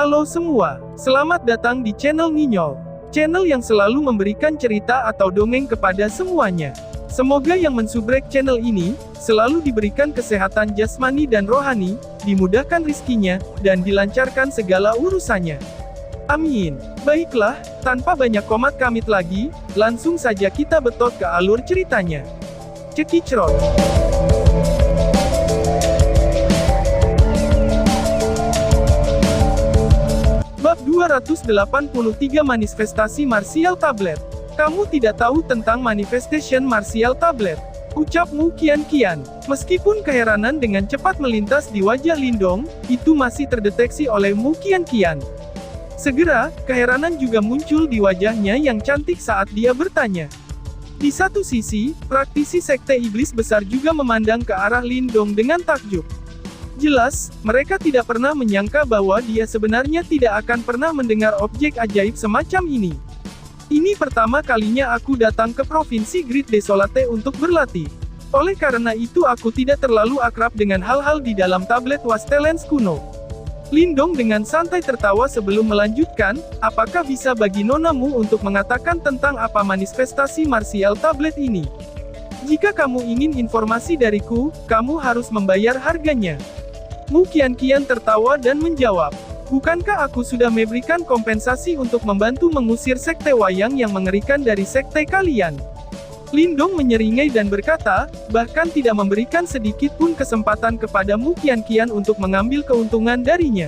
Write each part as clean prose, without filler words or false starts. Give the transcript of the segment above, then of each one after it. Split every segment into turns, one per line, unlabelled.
Halo semua, selamat datang di channel Nyinyol. Channel yang selalu memberikan cerita atau dongeng kepada semuanya. Semoga yang mensubrek channel ini, selalu diberikan kesehatan jasmani dan rohani, dimudahkan rizkinya, dan dilancarkan segala urusannya. Amin. Baiklah, tanpa banyak komat kamit lagi, langsung saja kita betot ke alur ceritanya. Cekicrot. Bab 283 Manifestasi Martial Tablet. Kamu tidak tahu tentang Manifestation Martial Tablet? Ucap Mu Qianqian. Meskipun keheranan dengan cepat melintas di wajah Lindong, itu masih terdeteksi oleh Mu Qianqian. Segera, keheranan juga muncul di wajahnya yang cantik saat dia bertanya. Di satu sisi, praktisi Sekte Iblis Besar juga memandang ke arah Lindong dengan takjub. Jelas, mereka tidak pernah menyangka bahwa dia sebenarnya tidak akan pernah mendengar objek ajaib semacam ini. Ini pertama kalinya aku datang ke Provinsi Great Desolate untuk berlatih. Oleh karena itu aku tidak terlalu akrab dengan hal-hal di dalam tablet Wastelands kuno. Lindong dengan santai tertawa sebelum melanjutkan, apakah bisa bagi nonamu untuk mengatakan tentang apa manifestasi martial tablet ini? Jika kamu ingin informasi dariku, kamu harus membayar harganya. Mu Qianqian tertawa dan menjawab, bukankah aku sudah memberikan kompensasi untuk membantu mengusir sekte wayang yang mengerikan dari sekte kalian? Lindong menyeringai dan berkata, bahkan tidak memberikan sedikit pun kesempatan kepada Mu Qianqian untuk mengambil keuntungan darinya.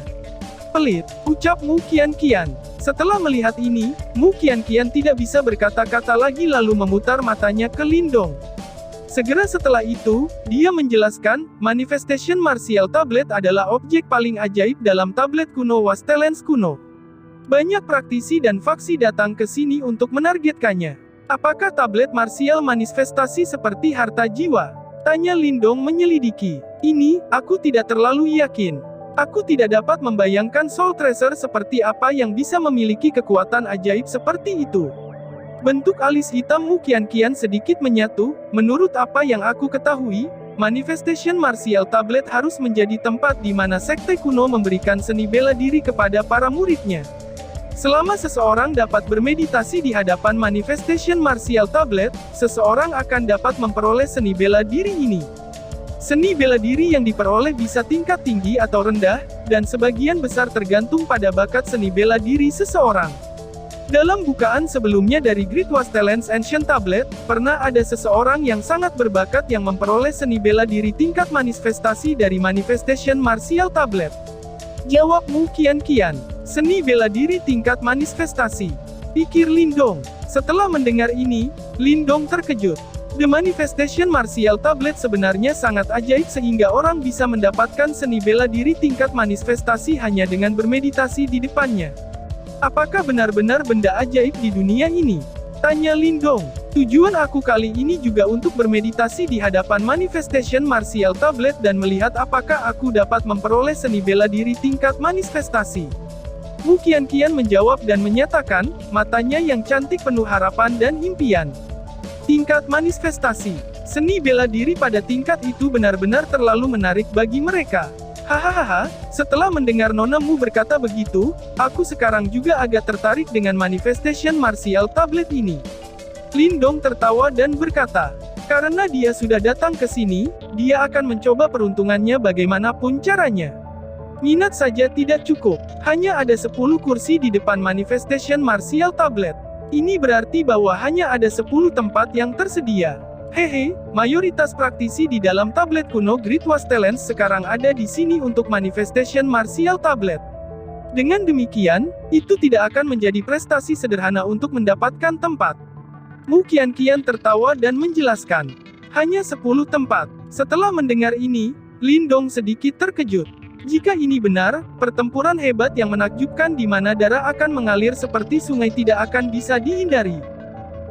Pelit, ucap Mu Qianqian. Setelah melihat ini, Mu Qianqian tidak bisa berkata-kata lagi lalu memutar matanya ke Lindong. Segera setelah itu, dia menjelaskan, Manifestation Martial Tablet adalah objek paling ajaib dalam tablet kuno Wastelands kuno. Banyak praktisi dan faksi datang ke sini untuk menargetkannya. Apakah tablet martial manifestasi seperti harta jiwa? Tanya Lindong menyelidiki. Ini, aku tidak terlalu yakin. Aku tidak dapat membayangkan Soul Tracer seperti apa yang bisa memiliki kekuatan ajaib seperti itu. Bentuk alis hitam Mu Qianqian sedikit menyatu, menurut apa yang aku ketahui, Manifestation Martial Tablet harus menjadi tempat di mana sekte kuno memberikan seni bela diri kepada para muridnya. Selama seseorang dapat bermeditasi di hadapan Manifestation Martial Tablet, seseorang akan dapat memperoleh seni bela diri ini. Seni bela diri yang diperoleh bisa tingkat tinggi atau rendah, dan sebagian besar tergantung pada bakat seni bela diri seseorang. Dalam bukaan sebelumnya dari Great Wastelands Ancient Tablet, pernah ada seseorang yang sangat berbakat yang memperoleh seni bela diri tingkat manifestasi dari Manifestation Martial Tablet. Jawab Mu Qianqian, seni bela diri tingkat manifestasi. Pikir Lindong. Setelah mendengar ini, Lindong terkejut. The Manifestation Martial Tablet sebenarnya sangat ajaib sehingga orang bisa mendapatkan seni bela diri tingkat manifestasi hanya dengan bermeditasi di depannya. Apakah benar-benar benda ajaib di dunia ini? Tanya Lindong. Tujuan aku kali ini juga untuk bermeditasi di hadapan Manifestation Martial Tablet dan melihat apakah aku dapat memperoleh seni bela diri tingkat manifestasi. Mu Qianqian menjawab dan menyatakan, matanya yang cantik penuh harapan dan impian. Tingkat manifestasi. Seni bela diri pada tingkat itu benar-benar terlalu menarik bagi mereka. Hahaha, setelah mendengar nonamu berkata begitu, aku sekarang juga agak tertarik dengan Manifestation Martial Tablet ini. Lindong tertawa dan berkata, karena dia sudah datang ke sini, dia akan mencoba peruntungannya bagaimanapun caranya. Minat saja tidak cukup, hanya ada 10 kursi di depan Manifestation Martial Tablet. Ini berarti bahwa hanya ada 10 tempat yang tersedia. Hehe, mayoritas praktisi di dalam tablet kuno Great Wastelands sekarang ada di sini untuk Manifestation Martial Tablet. Dengan demikian, itu tidak akan menjadi prestasi sederhana untuk mendapatkan tempat. Mu Qianqian tertawa dan menjelaskan, hanya 10 tempat. Setelah mendengar ini, Lindong sedikit terkejut. Jika ini benar, pertempuran hebat yang menakjubkan di mana darah akan mengalir seperti sungai tidak akan bisa dihindari.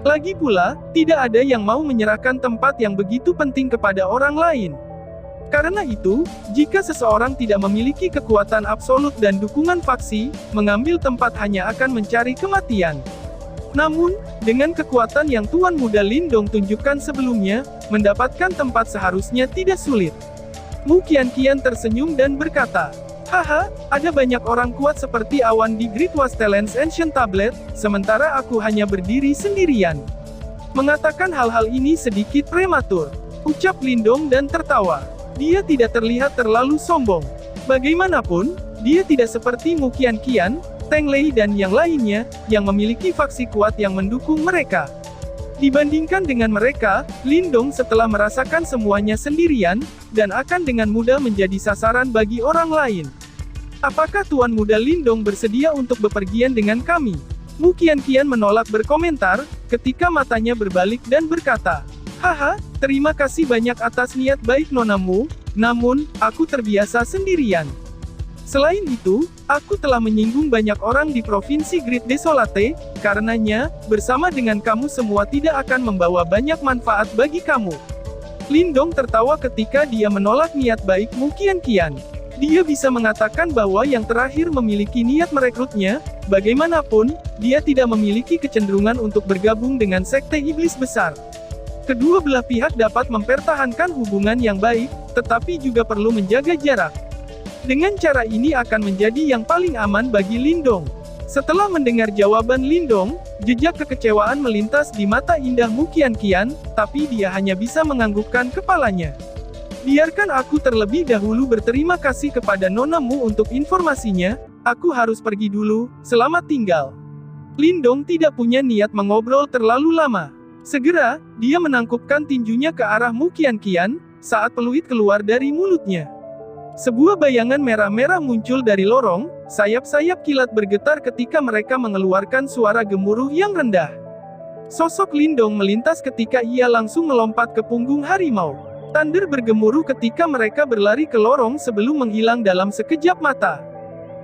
Lagi pula, tidak ada yang mau menyerahkan tempat yang begitu penting kepada orang lain. Karena itu, jika seseorang tidak memiliki kekuatan absolut dan dukungan faksi, mengambil tempat hanya akan mencari kematian. Namun, dengan kekuatan yang Tuan Muda Lindong tunjukkan sebelumnya, mendapatkan tempat seharusnya tidak sulit. Mu Qianqian tersenyum dan berkata, Haha, ada banyak orang kuat seperti awan di Great Wastelands Ancient Tablet, sementara aku hanya berdiri sendirian. Mengatakan hal-hal ini sedikit prematur, ucap Lindong dan tertawa. Dia tidak terlihat terlalu sombong. Bagaimanapun, dia tidak seperti Mu Qianqian, Teng Lei dan yang lainnya, yang memiliki faksi kuat yang mendukung mereka. Dibandingkan dengan mereka, Lindong setelah merasakan semuanya sendirian, dan akan dengan mudah menjadi sasaran bagi orang lain. Apakah Tuan Muda Lindong bersedia untuk bepergian dengan kami? Mu Qianqian menolak berkomentar, ketika matanya berbalik dan berkata, haha, terima kasih banyak atas niat baik Nona Mu, namun, aku terbiasa sendirian. Selain itu, aku telah menyinggung banyak orang di Provinsi Great Desolate, karenanya, bersama dengan kamu semua tidak akan membawa banyak manfaat bagi kamu. Lindong tertawa ketika dia menolak niat baik Mu Qianqian. Dia bisa mengatakan bahwa yang terakhir memiliki niat merekrutnya, bagaimanapun, dia tidak memiliki kecenderungan untuk bergabung dengan sekte iblis besar. Kedua belah pihak dapat mempertahankan hubungan yang baik, tetapi juga perlu menjaga jarak. Dengan cara ini akan menjadi yang paling aman bagi Lindong. Setelah mendengar jawaban Lindong, jejak kekecewaan melintas di mata indah Mu Qianqian, tapi dia hanya bisa menganggukkan kepalanya. Biarkan aku terlebih dahulu berterima kasih kepada Nona Mu untuk informasinya, aku harus pergi dulu, selamat tinggal. Lindong tidak punya niat mengobrol terlalu lama. Segera, dia menangkupkan tinjunya ke arah Mu Qianqian, saat peluit keluar dari mulutnya. Sebuah bayangan merah-merah muncul dari lorong, sayap-sayap kilat bergetar ketika mereka mengeluarkan suara gemuruh yang rendah. Sosok Lindong melintas ketika ia langsung melompat ke punggung harimau. Thunder bergemuruh ketika mereka berlari ke lorong sebelum menghilang dalam sekejap mata.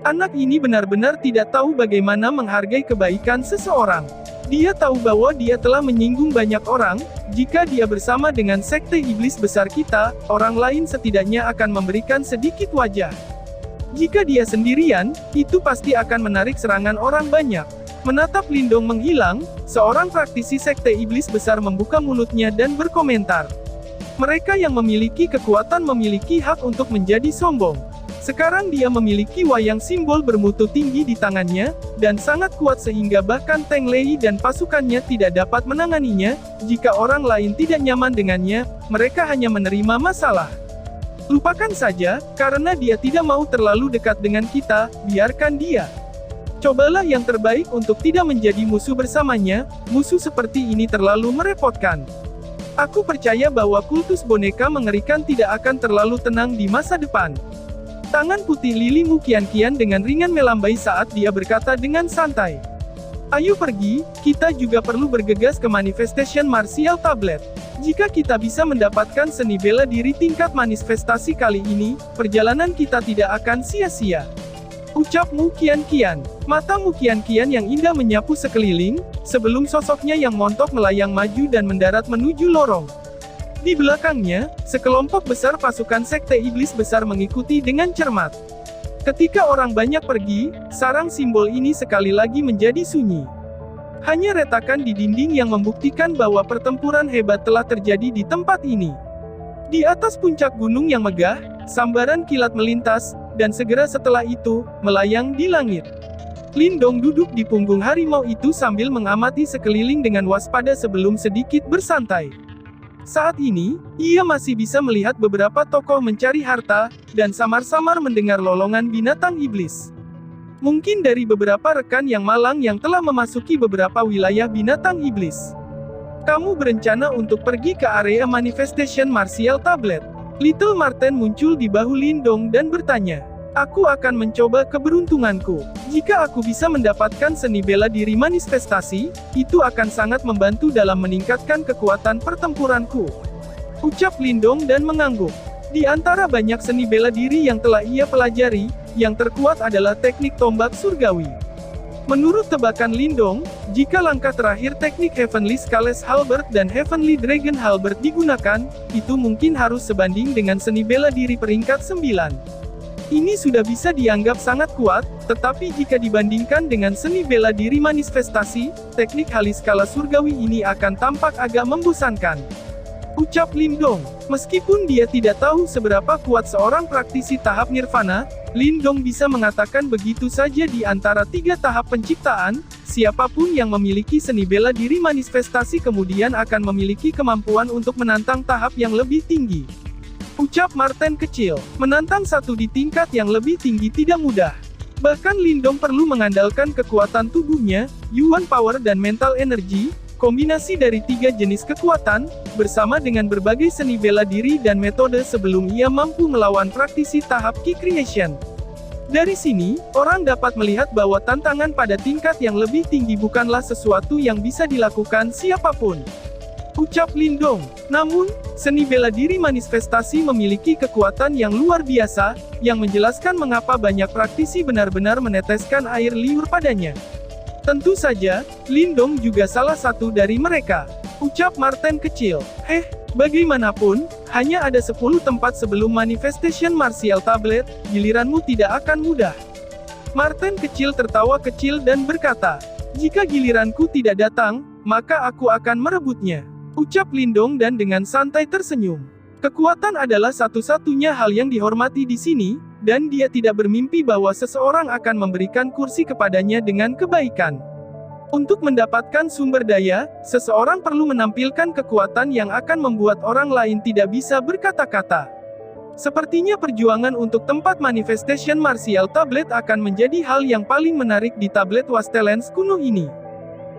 Anak ini benar-benar tidak tahu bagaimana menghargai kebaikan seseorang. Dia tahu bahwa dia telah menyinggung banyak orang, jika dia bersama dengan sekte iblis besar kita, orang lain setidaknya akan memberikan sedikit wajah. Jika dia sendirian, itu pasti akan menarik serangan orang banyak. Menatap Lindong menghilang, seorang praktisi sekte iblis besar membuka mulutnya dan berkomentar. Mereka yang memiliki kekuatan memiliki hak untuk menjadi sombong. Sekarang dia memiliki wayang simbol bermutu tinggi di tangannya, dan sangat kuat sehingga bahkan Teng Lei dan pasukannya tidak dapat menanganinya. Jika orang lain tidak nyaman dengannya, mereka hanya menerima masalah. Lupakan saja, karena dia tidak mau terlalu dekat dengan kita, biarkan dia. Cobalah yang terbaik untuk tidak menjadi musuh bersamanya, musuh seperti ini terlalu merepotkan. Aku percaya bahwa kultus boneka mengerikan tidak akan terlalu tenang di masa depan. Tangan putih lili Mu Qianqian dengan ringan melambai saat dia berkata dengan santai. Ayo pergi, kita juga perlu bergegas ke Manifestation Martial Tablet. Jika kita bisa mendapatkan seni bela diri tingkat manifestasi kali ini, perjalanan kita tidak akan sia-sia. Ucap Mu Qianqian. Mata Mu Qianqian yang indah menyapu sekeliling, sebelum sosoknya yang montok melayang maju dan mendarat menuju lorong. Di belakangnya, sekelompok besar pasukan sekte iblis besar mengikuti dengan cermat. Ketika orang banyak pergi, sarang simbol ini sekali lagi menjadi sunyi. Hanya retakan di dinding yang membuktikan bahwa pertempuran hebat telah terjadi di tempat ini. Di atas puncak gunung yang megah, sambaran kilat melintas, dan segera setelah itu, melayang di langit. Lindong duduk di punggung harimau itu sambil mengamati sekeliling dengan waspada sebelum sedikit bersantai. Saat ini, ia masih bisa melihat beberapa tokoh mencari harta, dan samar-samar mendengar lolongan binatang iblis. Mungkin dari beberapa rekan yang malang yang telah memasuki beberapa wilayah binatang iblis. Kamu berencana untuk pergi ke area Manifestation Martial Tablet. Little Marten muncul di bahu Lindong dan bertanya. Aku akan mencoba keberuntunganku. Jika aku bisa mendapatkan seni bela diri manifestasi, itu akan sangat membantu dalam meningkatkan kekuatan pertempuranku. Ucap Lindong dan mengangguk. Di antara banyak seni bela diri yang telah ia pelajari, yang terkuat adalah teknik tombak surgawi. Menurut tebakan Lindong, jika langkah terakhir teknik Heavenly Scales Halberd dan Heavenly Dragon Halberd digunakan, itu mungkin harus sebanding dengan seni bela diri peringkat 9. Ini sudah bisa dianggap sangat kuat, tetapi jika dibandingkan dengan seni bela diri manifestasi, teknik Haliskala surgawi ini akan tampak agak membosankan. Ucap Lindong. Meskipun dia tidak tahu seberapa kuat seorang praktisi tahap nirvana, Lindong bisa mengatakan begitu saja di antara 3 tahap penciptaan, siapapun yang memiliki seni bela diri manifestasi kemudian akan memiliki kemampuan untuk menantang tahap yang lebih tinggi. Ucap Martin kecil, menantang satu di tingkat yang lebih tinggi tidak mudah. Bahkan Lindong perlu mengandalkan kekuatan tubuhnya, Yuan Power dan Mental Energy, kombinasi dari 3 jenis kekuatan, bersama dengan berbagai seni bela diri dan metode sebelum ia mampu melawan praktisi tahap Ki Creation. Dari sini, orang dapat melihat bahwa tantangan pada tingkat yang lebih tinggi bukanlah sesuatu yang bisa dilakukan siapapun. Ucap Lindong. Namun, seni bela diri manifestasi memiliki kekuatan yang luar biasa, yang menjelaskan mengapa banyak praktisi benar-benar meneteskan air liur padanya. Tentu saja, Lindong juga salah satu dari mereka. Ucap Martin kecil. Bagaimanapun, hanya ada 10 tempat sebelum Manifestation Martial Tablet, giliranmu tidak akan mudah. Martin kecil tertawa kecil dan berkata, jika giliranku tidak datang, maka aku akan merebutnya. Ucap Lindong dan dengan santai tersenyum. Kekuatan adalah satu-satunya hal yang dihormati di sini, dan dia tidak bermimpi bahwa seseorang akan memberikan kursi kepadanya dengan kebaikan. Untuk mendapatkan sumber daya, seseorang perlu menampilkan kekuatan yang akan membuat orang lain tidak bisa berkata-kata. Sepertinya perjuangan untuk tempat Manifestation Martial Tablet akan menjadi hal yang paling menarik di tablet Wastelands kuno ini.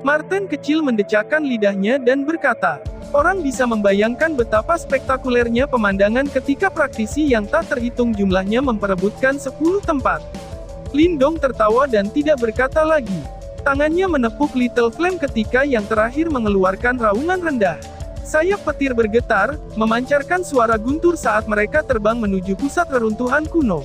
Martin kecil mendecakkan lidahnya dan berkata, orang bisa membayangkan betapa spektakulernya pemandangan ketika praktisi yang tak terhitung jumlahnya memperebutkan 10 tempat. Lindong tertawa dan tidak berkata lagi. Tangannya menepuk Little Flame ketika yang terakhir mengeluarkan raungan rendah. Sayap petir bergetar, memancarkan suara guntur saat mereka terbang menuju pusat reruntuhan kuno.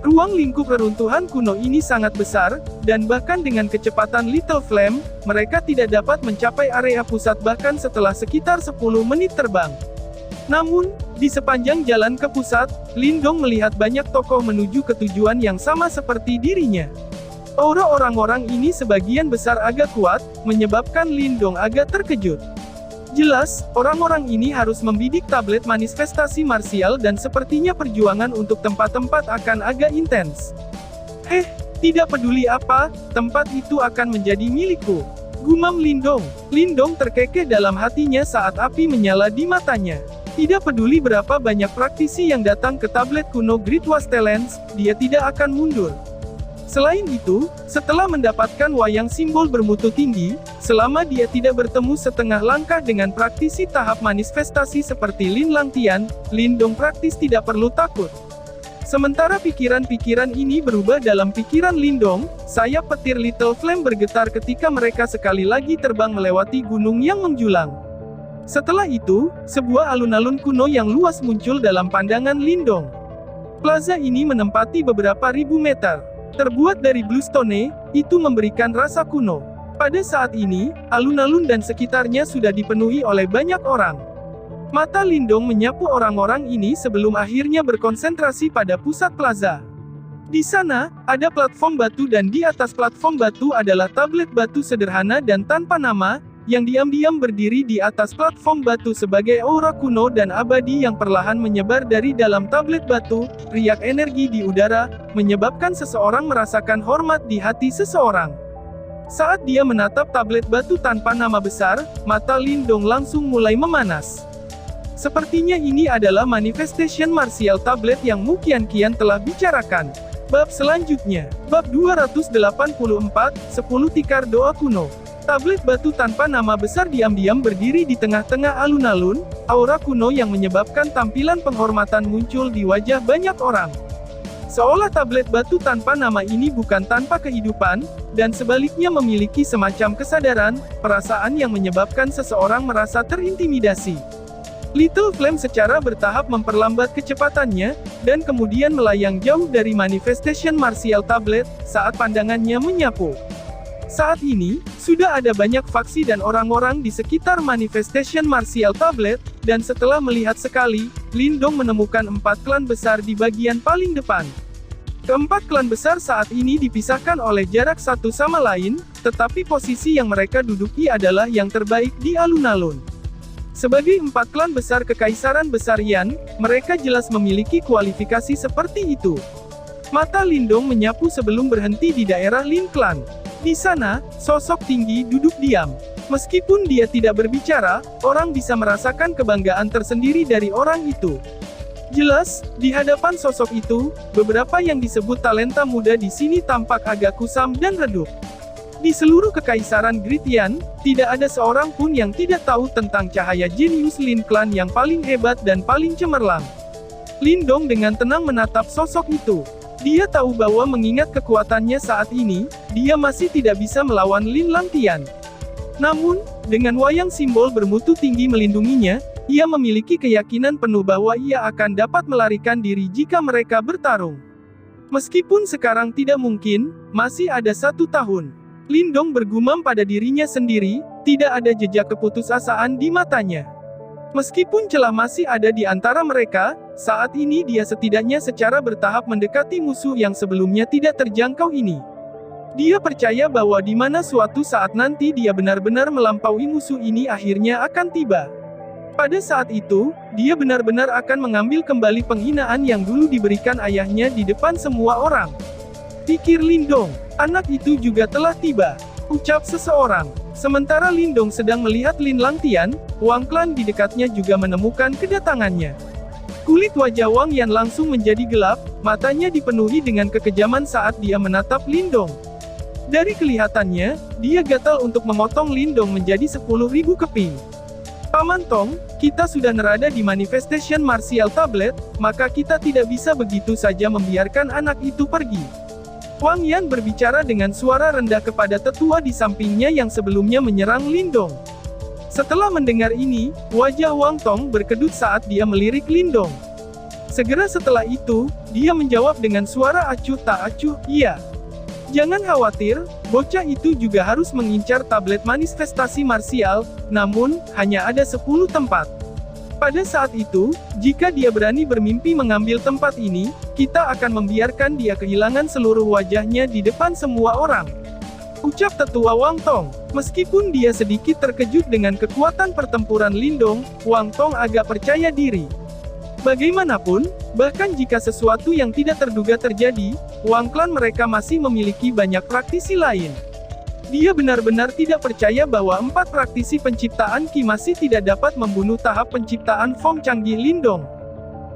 Ruang lingkup reruntuhan kuno ini sangat besar, dan bahkan dengan kecepatan Little Flame, mereka tidak dapat mencapai area pusat bahkan setelah sekitar 10 menit terbang. Namun, di sepanjang jalan ke pusat, Lindong melihat banyak tokoh menuju ke tujuan yang sama seperti dirinya. Aura orang-orang ini sebagian besar agak kuat, menyebabkan Lindong agak terkejut. Jelas, orang-orang ini harus membidik tablet manifestasi marsial dan sepertinya perjuangan untuk tempat-tempat akan agak intens. Tidak peduli apa, tempat itu akan menjadi milikku. Gumam Lindong. Lindong terkekeh dalam hatinya saat api menyala di matanya. Tidak peduli berapa banyak praktisi yang datang ke tablet kuno Great Wastelands, dia tidak akan mundur. Selain itu, setelah mendapatkan wayang simbol bermutu tinggi, selama dia tidak bertemu setengah langkah dengan praktisi tahap manifestasi seperti Lin Langtian, Lindong praktis tidak perlu takut. Sementara pikiran-pikiran ini berubah dalam pikiran Lindong, sayap petir Little Flame bergetar ketika mereka sekali lagi terbang melewati gunung yang menjulang. Setelah itu, sebuah alun-alun kuno yang luas muncul dalam pandangan Lindong. Plaza ini menempati beberapa ribu meter. Terbuat dari bluestone, itu memberikan rasa kuno. Pada saat ini, alun-alun dan sekitarnya sudah dipenuhi oleh banyak orang. Mata Lindong menyapu orang-orang ini sebelum akhirnya berkonsentrasi pada pusat plaza. Di sana, ada platform batu dan di atas platform batu adalah tablet batu sederhana dan tanpa nama, yang diam-diam berdiri di atas platform batu sebagai aura kuno dan abadi yang perlahan menyebar dari dalam tablet batu, riak energi di udara, menyebabkan seseorang merasakan hormat di hati seseorang. Saat dia menatap tablet batu tanpa nama besar, mata Lindong langsung mulai memanas. Sepertinya ini adalah Manifestation Martial Tablet yang Mu Qianqian telah bicarakan. Bab selanjutnya, Bab 284, 10 tikar doa kuno. Tablet batu tanpa nama besar diam-diam berdiri di tengah-tengah alun-alun, aura kuno yang menyebabkan tampilan penghormatan muncul di wajah banyak orang. Seolah tablet batu tanpa nama ini bukan tanpa kehidupan, dan sebaliknya memiliki semacam kesadaran, perasaan yang menyebabkan seseorang merasa terintimidasi. Little Flame secara bertahap memperlambat kecepatannya, dan kemudian melayang jauh dari Manifestation Martial Tablet, saat pandangannya menyapu. Saat ini, sudah ada banyak faksi dan orang-orang di sekitar Manifestation Martial Tablet, dan setelah melihat sekali, Lindong menemukan 4 klan besar di bagian paling depan. Keempat klan besar saat ini dipisahkan oleh jarak satu sama lain, tetapi posisi yang mereka duduki adalah yang terbaik di alun-alun. Sebagai 4 klan besar Kekaisaran Besar Yan, mereka jelas memiliki kualifikasi seperti itu. Mata Lindong menyapu sebelum berhenti di daerah Lin Clan. Di sana, sosok tinggi duduk diam. Meskipun dia tidak berbicara, orang bisa merasakan kebanggaan tersendiri dari orang itu. Jelas, di hadapan sosok itu, beberapa yang disebut talenta muda di sini tampak agak kusam dan redup. Di seluruh kekaisaran Gritian, tidak ada seorang pun yang tidak tahu tentang cahaya jenius Lin Clan yang paling hebat dan paling cemerlang. Lindong dengan tenang menatap sosok itu. Dia tahu bahwa mengingat kekuatannya saat ini, dia masih tidak bisa melawan Lin Langtian. Namun, dengan wayang simbol bermutu tinggi melindunginya, ia memiliki keyakinan penuh bahwa ia akan dapat melarikan diri jika mereka bertarung. Meskipun sekarang tidak mungkin, masih ada 1 tahun. Lindong bergumam pada dirinya sendiri, tidak ada jejak keputusasaan di matanya. Meskipun celah masih ada di antara mereka, saat ini dia setidaknya secara bertahap mendekati musuh yang sebelumnya tidak terjangkau ini. Dia percaya bahwa di mana suatu saat nanti dia benar-benar melampaui musuh ini akhirnya akan tiba. Pada saat itu, dia benar-benar akan mengambil kembali penghinaan yang dulu diberikan ayahnya di depan semua orang. Pikir Lindong, anak itu juga telah tiba, ucap seseorang. Sementara Lindong sedang melihat Lin Langtian, Wang Clan di dekatnya juga menemukan kedatangannya. Kulit wajah Wang Yan langsung menjadi gelap, matanya dipenuhi dengan kekejaman saat dia menatap Lindong. Dari kelihatannya, dia gatal untuk memotong Lindong menjadi 10.000 keping. Paman Tong, kita sudah nerada di Manifestation Martial Tablet, maka kita tidak bisa begitu saja membiarkan anak itu pergi. Wang Yan berbicara dengan suara rendah kepada tetua di sampingnya yang sebelumnya menyerang Lindong. Setelah mendengar ini, wajah Wang Tong berkedut saat dia melirik Lindong. Segera setelah itu, dia menjawab dengan suara acuh tak acuh, iya. Jangan khawatir, bocah itu juga harus mengincar tablet manifestasi marsial, namun, hanya ada 10 tempat. Pada saat itu, jika dia berani bermimpi mengambil tempat ini, kita akan membiarkan dia kehilangan seluruh wajahnya di depan semua orang. Ucap tetua Wang Tong. Meskipun dia sedikit terkejut dengan kekuatan pertempuran Lindong, Wang Tong agak percaya diri. Bagaimanapun, bahkan jika sesuatu yang tidak terduga terjadi, Wang Clan mereka masih memiliki banyak praktisi lain. Dia benar-benar tidak percaya bahwa 4 praktisi penciptaan Qi masih tidak dapat membunuh tahap penciptaan form canggih Lindong.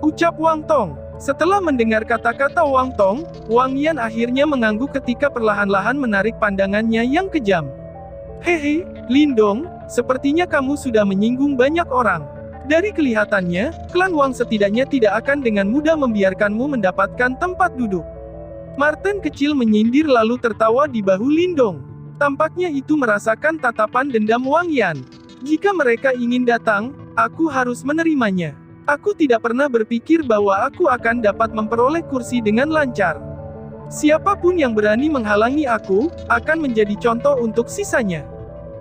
Ucap Wang Tong. Setelah mendengar kata-kata Wang Tong, Wang Yan akhirnya mengangguk ketika perlahan-lahan menarik pandangannya yang kejam. Hehe, Lindong, sepertinya kamu sudah menyinggung banyak orang. Dari kelihatannya, klan Wang setidaknya tidak akan dengan mudah membiarkanmu mendapatkan tempat duduk. Martin kecil menyindir lalu tertawa di bahu Lindong. Tampaknya itu merasakan tatapan dendam Wang Yan. Jika mereka ingin datang, aku harus menerimanya. Aku tidak pernah berpikir bahwa aku akan dapat memperoleh kursi dengan lancar. Siapapun yang berani menghalangi aku, akan menjadi contoh untuk sisanya.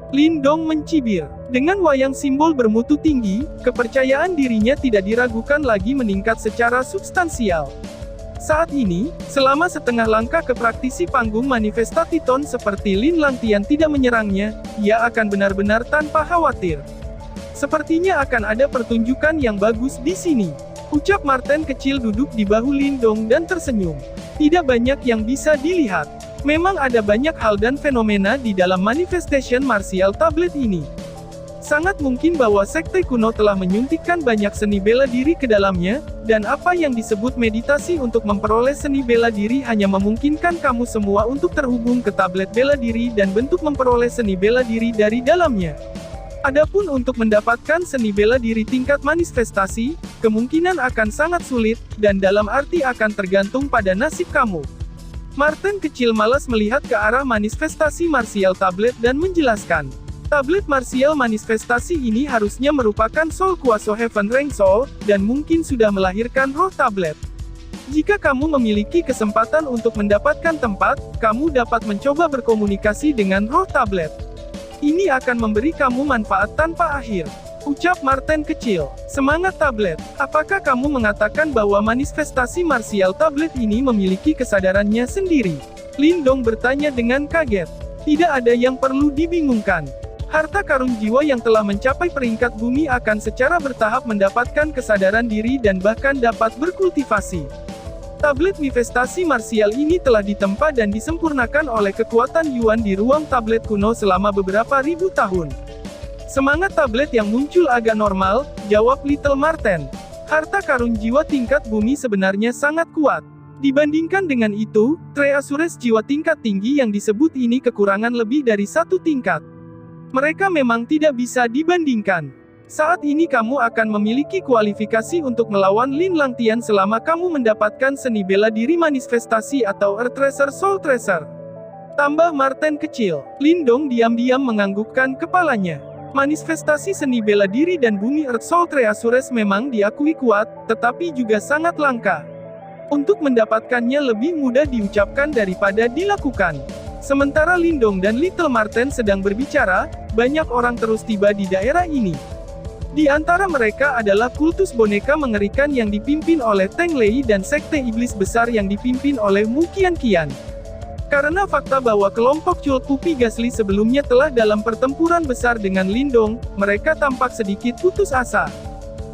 Lindong mencibir. Dengan wayang simbol bermutu tinggi, kepercayaan dirinya tidak diragukan lagi meningkat secara substansial. Saat ini, selama setengah langkah ke praktisi panggung Manifestatiton seperti Lin Langtian tidak menyerangnya, ia akan benar-benar tanpa khawatir. Sepertinya akan ada pertunjukan yang bagus di sini. Ucap Martin kecil duduk di bahu Lindong dan tersenyum. Tidak banyak yang bisa dilihat. Memang ada banyak hal dan fenomena di dalam Manifestation Martial Tablet ini. Sangat mungkin bahwa sekte kuno telah menyuntikkan banyak seni bela diri ke dalamnya, dan apa yang disebut meditasi untuk memperoleh seni bela diri hanya memungkinkan kamu semua untuk terhubung ke tablet bela diri dan bentuk memperoleh seni bela diri dari dalamnya. Adapun untuk mendapatkan seni bela diri tingkat manifestasi, kemungkinan akan sangat sulit, dan dalam arti akan tergantung pada nasib kamu. Martin kecil malas melihat ke arah manifestasi martial tablet dan menjelaskan. Tablet martial manifestasi ini harusnya merupakan Soul Kuaso Heaven Rank Soul, dan mungkin sudah melahirkan roh tablet. Jika kamu memiliki kesempatan untuk mendapatkan tempat, kamu dapat mencoba berkomunikasi dengan roh tablet. Ini akan memberi kamu manfaat tanpa akhir. Ucap Martin kecil. Semangat tablet. Apakah kamu mengatakan bahwa manifestasi martial tablet ini memiliki kesadarannya sendiri? Lindong bertanya dengan kaget. Tidak ada yang perlu dibingungkan. Harta karun jiwa yang telah mencapai peringkat bumi akan secara bertahap mendapatkan kesadaran diri dan bahkan dapat berkultivasi. Tablet manifestasi marsial ini telah ditempa dan disempurnakan oleh kekuatan Yuan di ruang tablet kuno selama beberapa ribu tahun. Semangat tablet yang muncul agak normal, jawab Little Marten. Harta karun jiwa tingkat bumi sebenarnya sangat kuat. Dibandingkan dengan itu, Treasures jiwa tingkat tinggi yang disebut ini kekurangan lebih dari satu tingkat. Mereka memang tidak bisa dibandingkan. Saat ini kamu akan memiliki kualifikasi untuk melawan Lin Langtian selama kamu mendapatkan seni bela diri manifestasi atau Earth Tracer Soul Tracer. Tambah Marten kecil. Lindong diam-diam menganggukkan kepalanya. Manifestasi seni bela diri dan bumi Earth Soul Treasures memang diakui kuat, tetapi juga sangat langka. Untuk mendapatkannya lebih mudah diucapkan daripada dilakukan. Sementara Lindong dan Little Marten sedang berbicara, banyak orang terus tiba di daerah ini. Di antara mereka adalah kultus boneka mengerikan yang dipimpin oleh Teng Lei dan sekte iblis besar yang dipimpin oleh Mu Qianqian. Karena fakta bahwa kelompok Cult Pupi Gasli sebelumnya telah dalam pertempuran besar dengan Lindong, mereka tampak sedikit putus asa.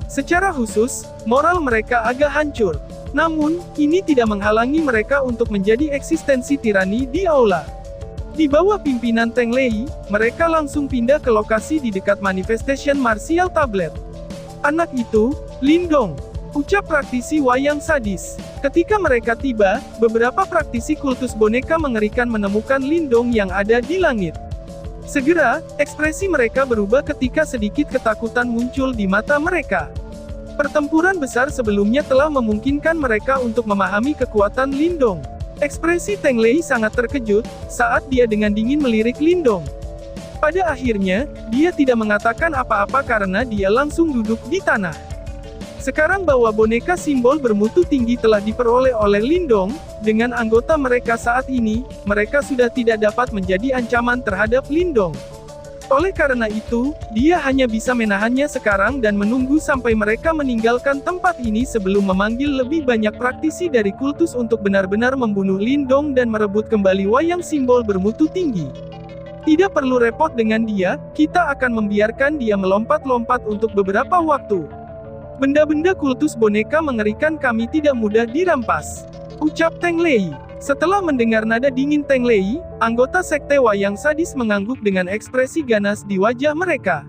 Secara khusus, moral mereka agak hancur. Namun, ini tidak menghalangi mereka untuk menjadi eksistensi tirani di aula. Di bawah pimpinan Teng Lei, mereka langsung pindah ke lokasi di dekat Manifestation Martial Tablet. Anak itu, Lindong, ucap praktisi wayang sadis. Ketika mereka tiba, beberapa praktisi kultus boneka mengerikan menemukan Lindong yang ada di langit. Segera, ekspresi mereka berubah ketika sedikit ketakutan muncul di mata mereka. Pertempuran besar sebelumnya telah memungkinkan mereka untuk memahami kekuatan Lindong. Ekspresi Teng Lei sangat terkejut, saat dia dengan dingin melirik Lindong. Pada akhirnya, dia tidak mengatakan apa-apa karena dia langsung duduk di tanah. Sekarang bahwa boneka simbol bermutu tinggi telah diperoleh oleh Lindong, dengan anggota mereka saat ini, mereka sudah tidak dapat menjadi ancaman terhadap Lindong. Oleh karena itu, dia hanya bisa menahannya sekarang dan menunggu sampai mereka meninggalkan tempat ini sebelum memanggil lebih banyak praktisi dari kultus untuk benar-benar membunuh Lindong dan merebut kembali wayang simbol bermutu tinggi. Tidak perlu repot dengan dia, kita akan membiarkan dia melompat-lompat untuk beberapa waktu. Benda-benda kultus boneka mengerikan kami tidak mudah dirampas, ucap Teng Lei. Setelah mendengar nada dingin Teng Lei, anggota sekte wayang sadis mengangguk dengan ekspresi ganas di wajah mereka.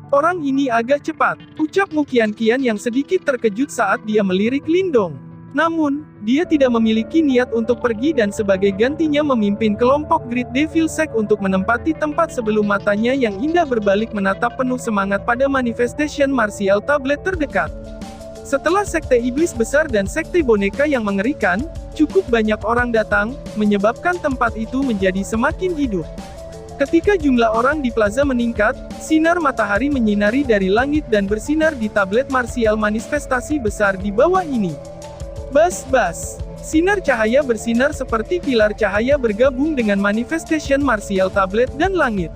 Orang ini agak cepat, ucap Mu Qianqian yang sedikit terkejut saat dia melirik Lindong. Namun, dia tidak memiliki niat untuk pergi dan sebagai gantinya memimpin kelompok Great Devil Sect untuk menempati tempat sebelum matanya yang indah berbalik menatap penuh semangat pada Manifestation Martial Tablet terdekat. Setelah sekte iblis besar dan sekte boneka yang mengerikan, cukup banyak orang datang, menyebabkan tempat itu menjadi semakin hidup. Ketika jumlah orang di plaza meningkat, sinar matahari menyinari dari langit dan bersinar di tablet marsial manifestasi besar di bawah ini. Bas-bas. Sinar cahaya bersinar seperti pilar cahaya bergabung dengan Manifestation Martial Tablet dan langit.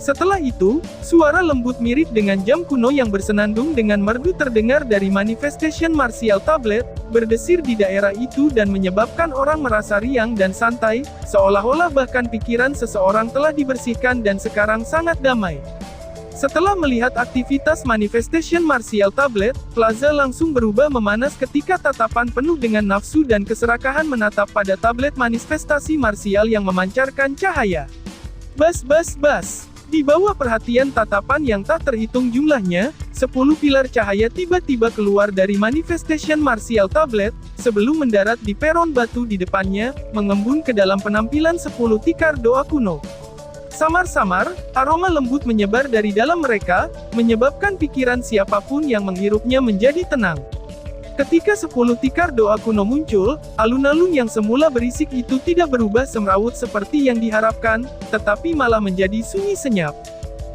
Setelah itu, suara lembut mirip dengan jam kuno yang bersenandung dengan merdu terdengar dari Manifestation Martial Tablet, berdesir di daerah itu dan menyebabkan orang merasa riang dan santai, seolah-olah bahkan pikiran seseorang telah dibersihkan dan sekarang sangat damai. Setelah melihat aktivitas Manifestation Martial Tablet, plaza langsung berubah memanas ketika tatapan penuh dengan nafsu dan keserakahan menatap pada tablet manifestasi marsial yang memancarkan cahaya. Bas. Di bawah perhatian tatapan yang tak terhitung jumlahnya, 10 pilar cahaya tiba-tiba keluar dari Manifestation Martial Tablet, sebelum mendarat di peron batu di depannya, mengembun ke dalam penampilan 10 tikar doa kuno. Samar-samar, aroma lembut menyebar dari dalam mereka, menyebabkan pikiran siapapun yang menghirupnya menjadi tenang. Ketika 10 tikar doa kuno muncul, alun-alun yang semula berisik itu tidak berubah semrawut seperti yang diharapkan, tetapi malah menjadi sunyi senyap.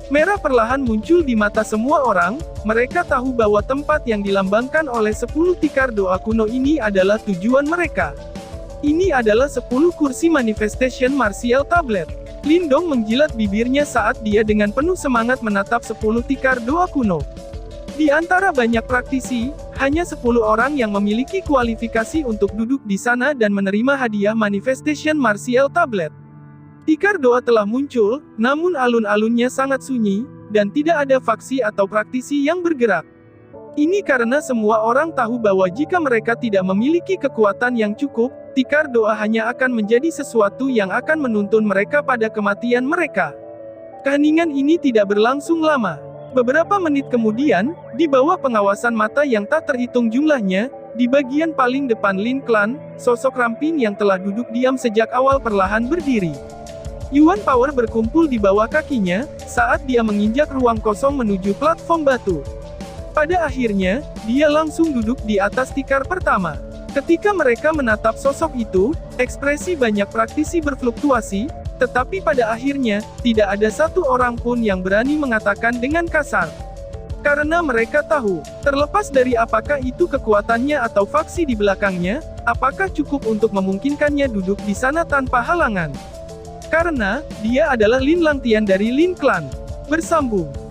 Merah perlahan muncul di mata semua orang, mereka tahu bahwa tempat yang dilambangkan oleh 10 tikar doa kuno ini adalah tujuan mereka. Ini adalah 10 kursi Manifestation Martial Tablet. Lindong menjilat bibirnya saat dia dengan penuh semangat menatap 10 tikar doa kuno. Di antara banyak praktisi, hanya 10 orang yang memiliki kualifikasi untuk duduk di sana dan menerima hadiah Manifestation Martial Tablet. Tikar doa telah muncul, namun alun-alunnya sangat sunyi, dan tidak ada faksi atau praktisi yang bergerak. Ini karena semua orang tahu bahwa jika mereka tidak memiliki kekuatan yang cukup, tikar doa hanya akan menjadi sesuatu yang akan menuntun mereka pada kematian mereka. Keheningan ini tidak berlangsung lama. Beberapa menit kemudian, di bawah pengawasan mata yang tak terhitung jumlahnya, di bagian paling depan Lin Clan, sosok Ramping yang telah duduk diam sejak awal perlahan berdiri. Yuan Power berkumpul di bawah kakinya, saat dia menginjak ruang kosong menuju platform batu. Pada akhirnya, dia langsung duduk di atas tikar pertama. Ketika mereka menatap sosok itu, ekspresi banyak praktisi berfluktuasi, tetapi pada akhirnya, tidak ada satu orang pun yang berani mengatakan dengan kasar. Karena mereka tahu, terlepas dari apakah itu kekuatannya atau faksi di belakangnya, apakah cukup untuk memungkinkannya duduk di sana tanpa halangan. Karena, dia adalah Lin Langtian dari Lin Clan. Bersambung.